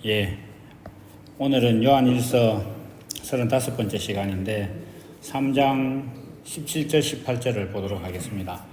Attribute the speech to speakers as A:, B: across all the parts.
A: 예, 오늘은 요한일서 35번째 시간인데 3장 17절 18절을 보도록 하겠습니다.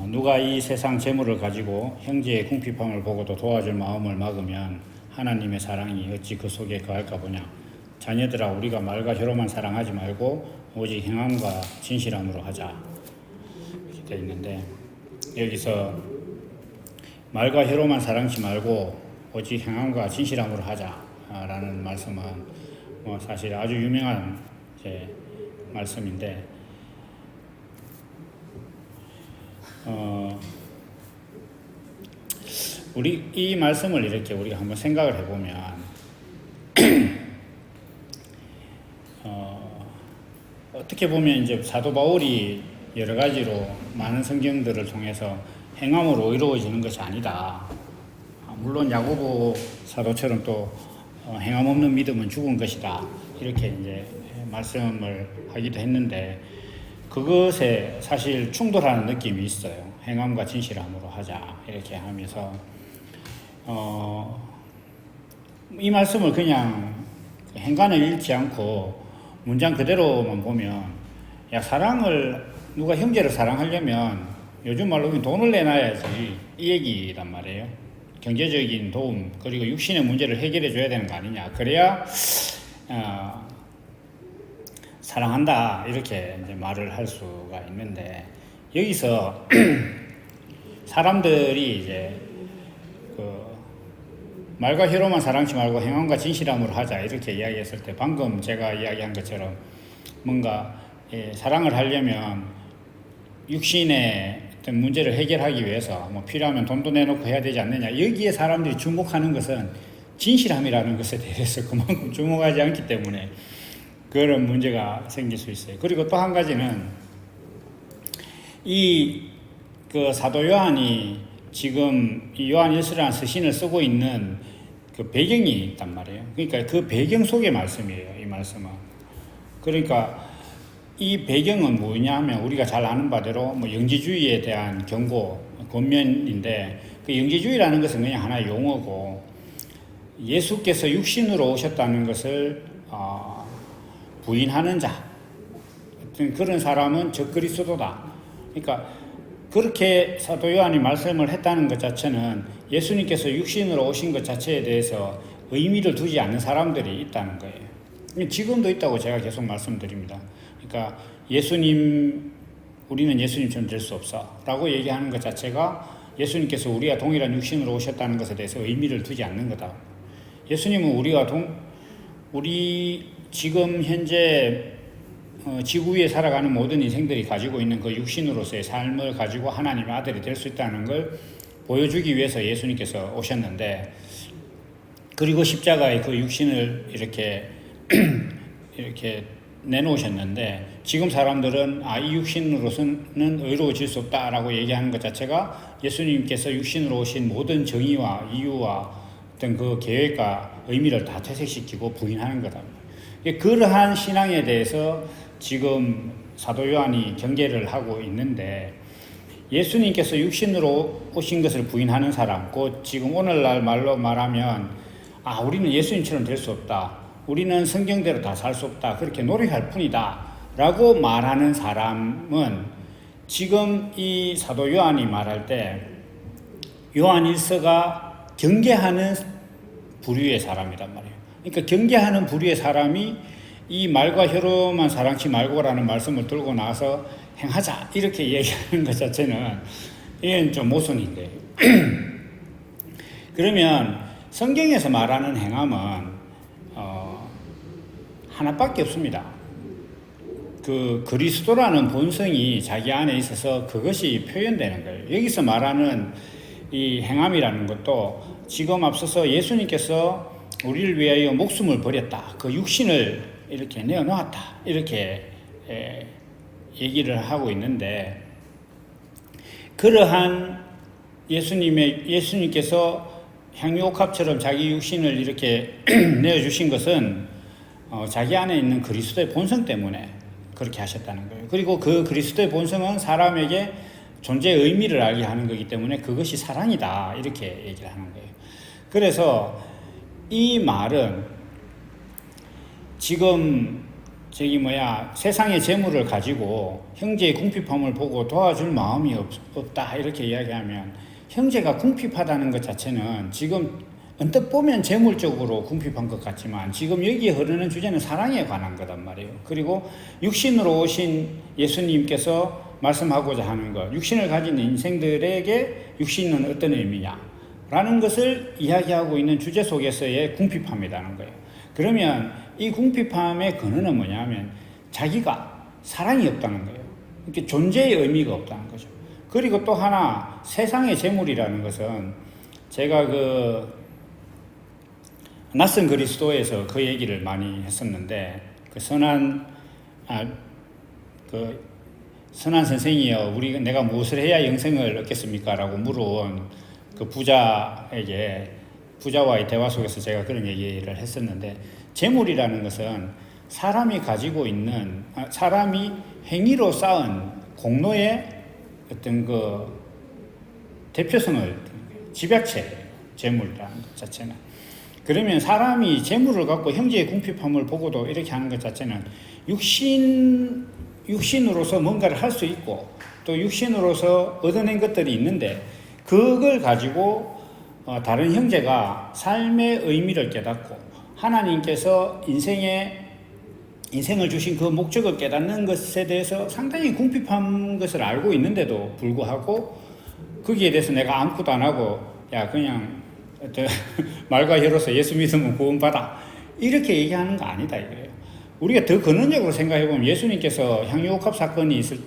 A: 누가 이 세상 재물을 가지고 형제의 궁핍함을 보고도 도와줄 마음을 막으면 하나님의 사랑이 어찌 그 속에 거할까 보냐. 자녀들아, 우리가 말과 혀로만 사랑하지 말고 오직 행함과 진실함으로 하자, 이렇게 되어 있는데, 여기서 말과 혀로만 사랑하지 말고 오직 행함과 진실함으로 하자라는 말씀은 사실 아주 유명한 말씀인데, 우리 이 말씀을 이렇게 우리가 한번 생각을 해보면 어떻게 보면 이제 사도 바울이 여러 가지로 많은 성경들을 통해서 행함으로 의로워지는 것이 아니다. 물론 야고보 사도처럼 또 행함 없는 믿음은 죽은 것이다, 이렇게 이제 말씀을 하기도 했는데, 그것에 사실 충돌하는 느낌이 있어요. 행함과 진실함으로 하자, 이렇게 하면서 이 말씀을 그냥 행간을 잃지 않고 문장 그대로만 보면, 야, 누가 형제를 사랑하려면 요즘 말로 돈을 내놔야지, 이 얘기란 말이에요. 경제적인 도움, 그리고 육신의 문제를 해결해 줘야 되는 거 아니냐. 그래야 사랑한다, 이렇게 이제 말을 할 수가 있는데, 여기서 사람들이 이제 말과 혀로만 사랑치 말고 행함과 진실함으로 하자, 이렇게 이야기했을 때, 방금 제가 이야기한 것처럼 뭔가 사랑을 하려면 육신의 어떤 문제를 해결하기 위해서 필요하면 돈도 내놓고 해야 되지 않느냐. 여기에 사람들이 주목하는 것은 진실함이라는 것에 대해서 그만큼 주목하지 않기 때문에 그런 문제가 생길 수 있어요. 그리고 또 한 가지는 그 사도 요한이 지금 이 요한일서라는 서신을 쓰고 있는 그 배경이 있단 말이에요. 그러니까 그 배경 속의 말씀이에요, 이 말씀은. 그러니까 이 배경은 뭐냐 하면, 우리가 잘 아는 바대로 영지주의에 대한 경고, 권면인데, 그 영지주의라는 것은 그냥 하나의 용어고, 예수께서 육신으로 오셨다는 것을 부인하는 자, 그런 사람은 적그리스도다. 그러니까 그렇게 사도 요한이 말씀을 했다는 것 자체는 예수님께서 육신으로 오신 것 자체에 대해서 의미를 두지 않는 사람들이 있다는 거예요. 지금도 있다고 제가 계속 말씀드립니다. 그러니까 우리는 예수님처럼 될 수 없어 라고 얘기하는 것 자체가 예수님께서 우리와 동일한 육신으로 오셨다는 것에 대해서 의미를 두지 않는 거다. 예수님은 우리 지금 현재 지구 위에 살아가는 모든 인생들이 가지고 있는 그 육신으로서의 삶을 가지고 하나님의 아들이 될 수 있다는 걸 보여주기 위해서 예수님께서 오셨는데, 그리고 십자가에 그 육신을 이렇게 내놓으셨는데, 지금 사람들은 이 육신으로서는 의로워질 수 없다라고 얘기하는 것 자체가 예수님께서 육신으로 오신 모든 정의와 이유와 어떤 그 계획과 의미를 다 퇴색시키고 부인하는 거다. 그러한 신앙에 대해서 지금 사도 요한이 경계를 하고 있는데, 예수님께서 육신으로 오신 것을 부인하는 사람, 곧 지금 오늘날 말로 말하면 우리는 예수님처럼 될 수 없다, 우리는 성경대로 다 살 수 없다, 그렇게 노력할 뿐이다 라고 말하는 사람은 지금 이 사도 요한이 말할 때 요한일서가 경계하는 부류의 사람이란 말이에요. 그러니까 경계하는 부류의 사람이 이 말과 혀로만 사랑치 말고라는 말씀을 들고 나서 행하자, 이렇게 얘기하는 것 자체는 이건 좀 모순인데 그러면 성경에서 말하는 행함은 하나밖에 없습니다. 그 그리스도라는 본성이 자기 안에 있어서 그것이 표현되는 거예요. 여기서 말하는 이 행함이라는 것도 지금 앞서서 예수님께서 우리를 위하여 목숨을 버렸다, 그 육신을 이렇게 내어놓았다, 이렇게 얘기를 하고 있는데, 그러한 예수님께서 향유옥합처럼 자기 육신을 이렇게 내어주신 것은 자기 안에 있는 그리스도의 본성 때문에 그렇게 하셨다는 거예요. 그리고 그 그리스도의 본성은 사람에게 존재의 의미를 알게 하는 거기 때문에 그것이 사랑이다, 이렇게 얘기를 하는 거예요. 그래서 이 말은 지금 세상의 재물을 가지고 형제의 궁핍함을 보고 도와줄 마음이 없다 이렇게 이야기하면, 형제가 궁핍하다는 것 자체는 지금 언뜻 보면 재물적으로 궁핍한 것 같지만 지금 여기에 흐르는 주제는 사랑에 관한 거단 말이에요. 그리고 육신으로 오신 예수님께서 말씀하고자 하는 것, 육신을 가진 인생들에게 육신은 어떤 의미냐 라는 것을 이야기하고 있는 주제 속에서의 궁핍함이라는 거예요. 그러면 이 궁핍함의 근원은 뭐냐면 자기가 사랑이 없다는 거예요. 이렇게 존재의 의미가 없다는 거죠. 그리고 또 하나, 세상의 재물이라는 것은 제가 낯선 그리스도에서 그 얘기를 많이 했었는데, 선한 선생이여, 내가 무엇을 해야 영생을 얻겠습니까? 라고 물어온 그 부자와의 대화 속에서 제가 그런 얘기를 했었는데, 재물이라는 것은 사람이 가지고 있는, 사람이 행위로 쌓은 공로의 어떤 대표성을, 집약체, 재물이라는 것 자체는. 그러면 사람이 재물을 갖고 형제의 궁핍함을 보고도 이렇게 하는 것 자체는 육신으로서 뭔가를 할 수 있고 또 육신으로서 얻어낸 것들이 있는데, 그걸 가지고 다른 형제가 삶의 의미를 깨닫고 하나님께서 인생을 주신 그 목적을 깨닫는 것에 대해서 상당히 궁핍한 것을 알고 있는데도 불구하고 거기에 대해서 내가 아무것도 안 하고 그냥 말과 혀로서 예수 믿으면 구원받아 이렇게 얘기하는 거 아니다 이거예요. 우리가 더 근원적으로 생각해보면, 예수님께서 향유옥합 사건이 있을,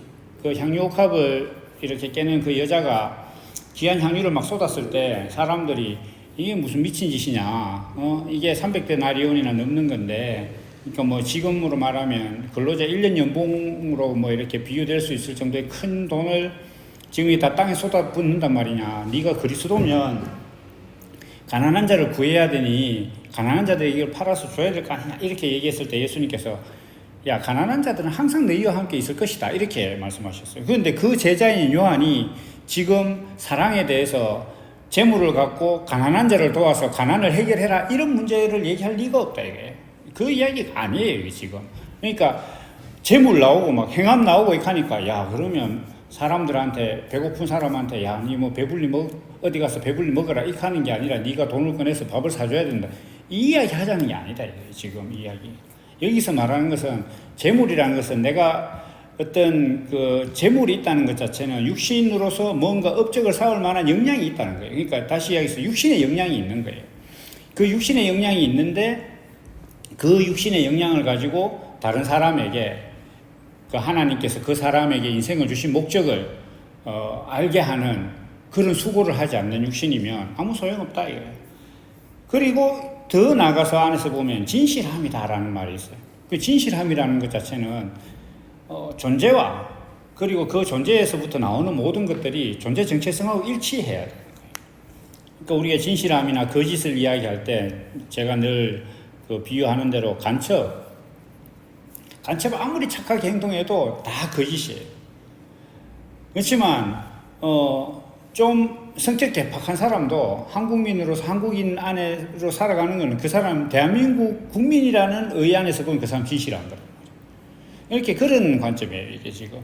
A: 그 향유옥합을 이렇게 깨는 그 여자가 귀한 향유를 막 쏟았을 때 사람들이 이게 무슨 미친 짓이냐, 이게 300데나리온이나 넘는 건데, 그러니까 지금으로 말하면 근로자 1년 연봉으로 이렇게 비유될 수 있을 정도의 큰 돈을 지금 다 땅에 쏟아붓는단 말이냐, 네가 그리스도면 가난한 자를 구해야 되니 가난한 자들에게 이걸 팔아서 줘야 될 거 아니냐 이렇게 얘기했을 때, 예수님께서 가난한 자들은 항상 너희와 함께 있을 것이다 이렇게 말씀하셨어요. 그런데 그 제자인 요한이 지금 사랑에 대해서 재물을 갖고 가난한 자를 도와서 가난을 해결해라 이런 문제를 얘기할 리가 없다 이게. 그 이야기가 아니에요 이게 지금. 그러니까 재물 나오고 행함 나오고 이렇게 하니까 그러면 사람들한테, 배고픈 사람한테 니 어디 가서 배불리 먹어라 이렇게 하는 게 아니라 네가 돈을 꺼내서 밥을 사줘야 된다 이 이야기 하자는 게 아니다 이거예요 지금 이야기. 여기서 말하는 것은 재물이라는 것은 내가 어떤 재물이 있다는 것 자체는 육신으로서 뭔가 업적을 쌓을 만한 역량이 있다는 거예요. 그러니까 다시 이야기해서 육신의 역량이 있는 거예요. 그 육신의 역량이 있는데 그 육신의 역량을 가지고 다른 사람에게, 하나님께서 그 사람에게 인생을 주신 목적을 알게 하는 그런 수고를 하지 않는 육신이면 아무 소용없다 이거예요. 그리고 더 나가서 안에서 보면 진실함이다라는 말이 있어요. 그 진실함이라는 것 자체는 존재와 그리고 그 존재에서부터 나오는 모든 것들이 존재 정체성하고 일치해야 돼요. 그러니까 우리가 진실함이나 거짓을 이야기할 때 제가 늘 비유하는 대로 간첩 아무리 착하게 행동해도 다 거짓이에요. 그렇지만 좀 성격 개팍한 사람도 한국민으로서 한국인 안으로 살아가는 것은 그 사람 대한민국 국민이라는 의 안에서 보면 그 사람 진실한 거란 말이에요. 이렇게 그런 관점이에요 이게 지금.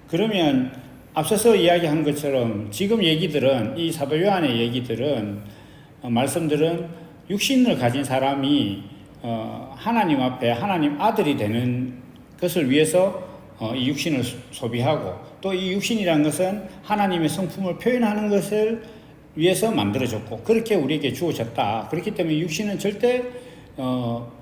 A: 그러면 앞서서 이야기한 것처럼 지금 얘기들은, 이 사도 요한의 얘기들은, 말씀들은 육신을 가진 사람이 하나님 앞에 하나님 아들이 되는 것을 위해서 이 육신을 소비하고, 또 이 육신이라는 것은 하나님의 성품을 표현하는 것을 위해서 만들어졌고 그렇게 우리에게 주어졌다. 그렇기 때문에 육신은 절대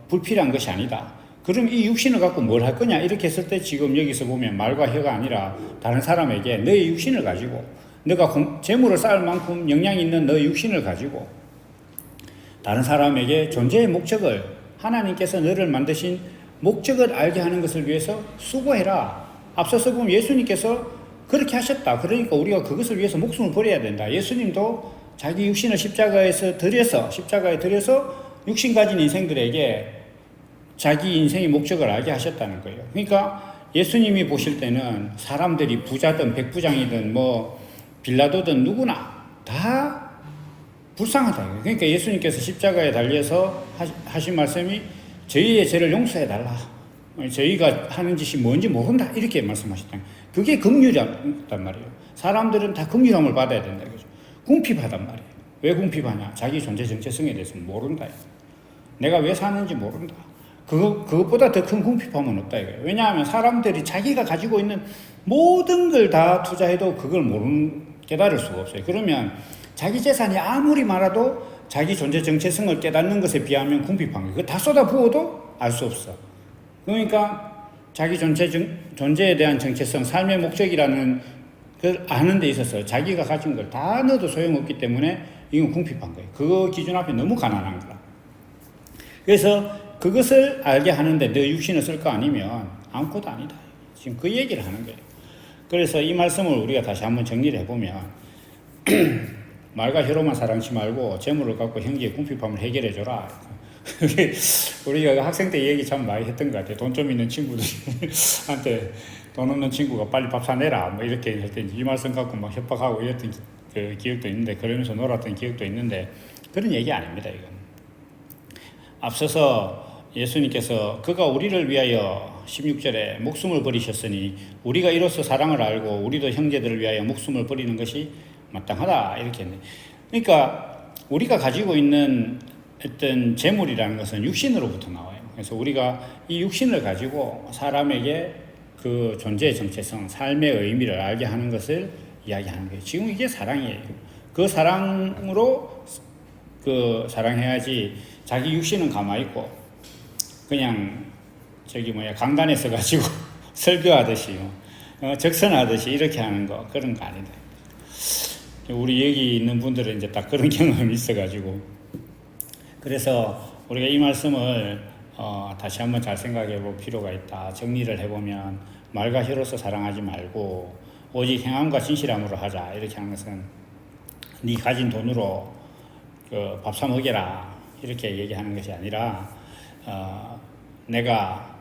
A: 불필요한 것이 아니다. 그럼 이 육신을 갖고 뭘 할 거냐 이렇게 했을 때, 지금 여기서 보면 말과 혀가 아니라 다른 사람에게 너의 육신을 가지고, 너가 재물을 쌓을 만큼 역량이 있는 너의 육신을 가지고 다른 사람에게 존재의 목적을, 하나님께서 너를 만드신 목적을 알게 하는 것을 위해서 수고해라. 앞서서 보면 예수님께서 그렇게 하셨다. 그러니까 우리가 그것을 위해서 목숨을 버려야 된다. 예수님도 자기 육신을 십자가에 들여서 육신 가진 인생들에게 자기 인생의 목적을 알게 하셨다는 거예요. 그러니까 예수님이 보실 때는 사람들이 부자든 백부장이든 빌라도든 누구나 다 불쌍하다. 그러니까 예수님께서 십자가에 달려서 하신 말씀이 저희의 죄를 용서해달라. 저희가 하는 짓이 뭔지 모른다. 이렇게 말씀하셨다. 그게 긍휼이란 말이에요. 사람들은 다 긍휼함을 받아야 된다. 그죠? 궁핍하단 말이에요. 왜 궁핍하냐? 자기 존재 정체성에 대해서 모른다. 내가 왜 사는지 모른다. 그것보다 더 큰 궁핍함은 없다 이거예요. 왜냐하면 사람들이 자기가 가지고 있는 모든 걸 다 투자해도 그걸 깨달을 수가 없어요. 그러면 자기 재산이 아무리 많아도 자기 존재 정체성을 깨닫는 것에 비하면 궁핍한 거예요. 그거 다 쏟아부어도 알 수 없어. 그러니까 자기 존재에 대한 정체성, 삶의 목적이라는 걸 아는 데 있어서 자기가 가진 걸 다 넣어도 소용없기 때문에 이건 궁핍한 거예요. 그 기준 앞에 너무 가난한 거라. 그래서 그것을 알게 하는데 너 육신을 쓸 거 아니면 아무것도 아니다. 지금 그 얘기를 하는 거예요. 그래서 이 말씀을 우리가 다시 한번 정리를 해보면 말과 혀로만 사랑치 말고 재물을 갖고 형제의 궁핍함을 해결해 줘라. 우리가 학생 때 얘기 참 많이 했던 것 같아요. 돈 좀 있는 친구들한테 돈 없는 친구가 빨리 밥 사내라 뭐 이렇게 할 때 이 말씀 갖고 막 협박하고 이랬던 그 기억도 있는데, 그러면서 놀았던 기억도 있는데, 그런 얘기 아닙니다. 이건 앞서서 예수님께서 그가 우리를 위하여 16절에 목숨을 버리셨으니 우리가 이로써 사랑을 알고 우리도 형제들을 위하여 목숨을 버리는 것이 마땅하다 이렇게 했네. 그러니까 우리가 가지고 있는 어떤 재물이라는 것은 육신으로부터 나와요. 그래서 우리가 이 육신을 가지고 사람에게 그 존재의 정체성, 삶의 의미를 알게 하는 것을 이야기하는 거예요. 지금 이게 사랑이에요. 그 사랑으로 사랑해야지 자기 육신은 가만히 있고 그냥 강단에 서가지고 설교하듯이 적선하듯이 이렇게 하는 거, 그런 거 아니다. 우리 여기 있는 분들은 이제 딱 그런 경험이 있어가지고, 그래서 우리가 이 말씀을 다시 한번 잘 생각해 볼 필요가 있다. 정리를 해보면 말과 혀로서 사랑하지 말고 오직 행함과 진실함으로 하자 이렇게 하는 것은 네 가진 돈으로 밥 사 먹여라 이렇게 얘기하는 것이 아니라 내가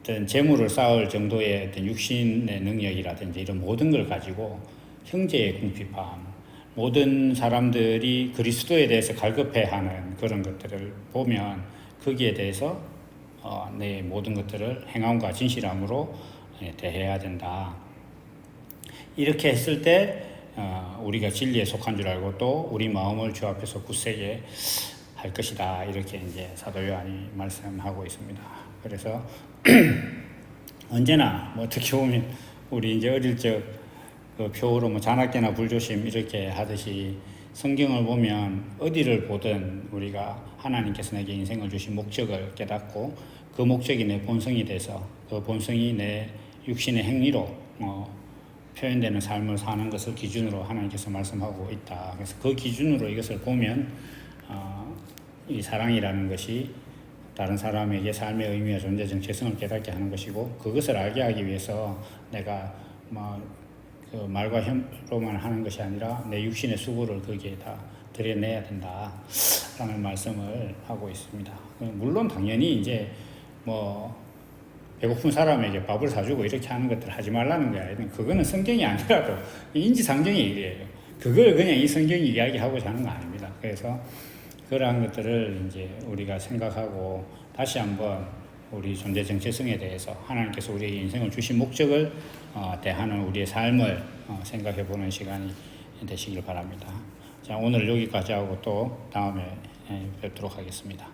A: 어떤 재물을 쌓을 정도의 어떤 육신의 능력이라든지 이런 모든 걸 가지고 형제의 궁핍함, 모든 사람들이 그리스도에 대해서 갈급해하는 그런 것들을 보면 거기에 대해서 내 모든 것들을 행함과 진실함으로 대해야 된다. 이렇게 했을 때 우리가 진리에 속한 줄 알고 또 우리 마음을 주 앞에서 굳세게 할 것이다. 이렇게 이제 사도 요한이 말씀하고 있습니다. 그래서 언제나 어떻게 보면 우리 이제 어릴 적 그 표어로 잔악계나 불조심 이렇게 하듯이 성경을 보면 어디를 보든 우리가 하나님께서 내게 인생을 주신 목적을 깨닫고 그 목적이 내 본성이 돼서 그 본성이 내 육신의 행위로 표현되는 삶을 사는 것을 기준으로 하나님께서 말씀하고 있다. 그래서 그 기준으로 이것을 보면 이 사랑이라는 것이 다른 사람에게 삶의 의미와 존재 정체성을 깨닫게 하는 것이고, 그것을 알게 하기 위해서 내가 그 말과 혀로만 하는 것이 아니라 내 육신의 수고를 거기에 다 들여내야 된다라는 말씀을 하고 있습니다. 물론 당연히 이제 배고픈 사람에게 밥을 사주고 이렇게 하는 것들 하지 말라는 거야. 그거는 성경이 아니라도 인지상정의 일이에요. 그걸 그냥 이 성경이 이야기하고자 하는 거 아닙니다. 그래서 그러한 것들을 이제 우리가 생각하고 다시 한번 우리 존재 정체성에 대해서 하나님께서 우리에게 인생을 주신 목적을 대하는 우리의 삶을 생각해 보는 시간이 되시길 바랍니다. 자, 오늘 여기까지 하고 또 다음에 뵙도록 하겠습니다.